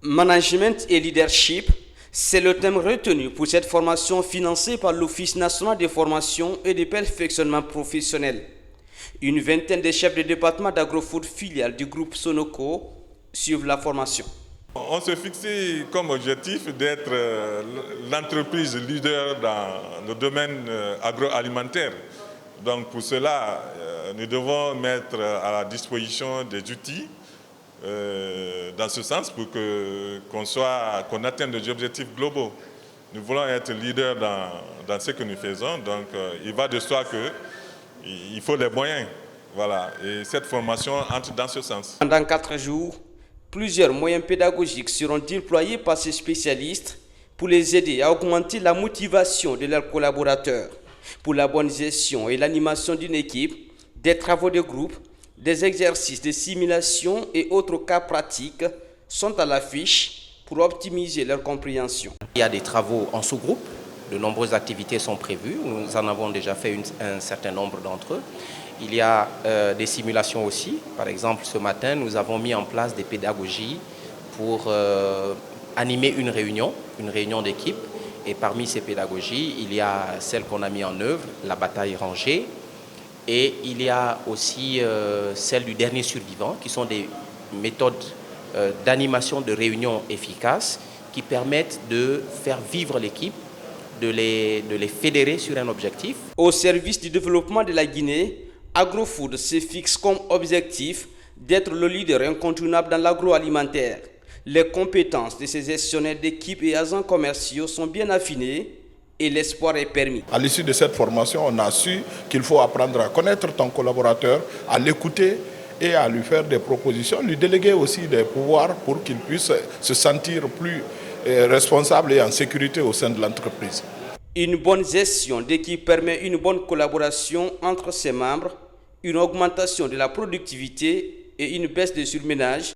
Management et leadership, c'est le thème retenu pour cette formation financée par l'Office national de formation et de perfectionnement professionnel. Une vingtaine de chefs de département d'AgroFood filiale du groupe Sonoco suivent la formation. On s'est fixé comme objectif d'être l'entreprise leader dans le domaine agroalimentaire. Donc pour cela, nous devons mettre à la disposition des outils dans ce sens pour qu'on atteigne des objectifs globaux. Nous voulons être leader dans ce que nous faisons, donc il va de soi qu'il faut les moyens. Voilà. Et cette formation entre dans ce sens. Pendant 4 jours, plusieurs moyens pédagogiques seront déployés par ces spécialistes pour les aider à augmenter la motivation de leurs collaborateurs, pour la bonne gestion et l'animation d'une équipe, des travaux de groupe, des exercices de simulation et autres cas pratiques sont à l'affiche pour optimiser leur compréhension. Il y a des travaux en sous-groupe, de nombreuses activités sont prévues, nous en avons déjà fait un certain nombre d'entre eux. Il y a des simulations aussi, par exemple ce matin nous avons mis en place des pédagogies pour animer une réunion d'équipe, et parmi ces pédagogies il y a celle qu'on a mis en œuvre, la bataille rangée, et il y a aussi celle du dernier survivant, qui sont des méthodes d'animation de réunions efficaces qui permettent de faire vivre l'équipe, de les fédérer sur un objectif. Au service du développement de la Guinée, AgroFood se fixe comme objectif d'être le leader incontournable dans l'agroalimentaire. Les compétences de ses gestionnaires d'équipe et agents commerciaux sont bien affinées et l'espoir est permis. À l'issue de cette formation, on a su qu'il faut apprendre à connaître ton collaborateur, à l'écouter et à lui faire des propositions, lui déléguer aussi des pouvoirs pour qu'il puisse se sentir plus responsable et en sécurité au sein de l'entreprise. Une bonne gestion d'équipe permet une bonne collaboration entre ses membres, une augmentation de la productivité et une baisse de surménage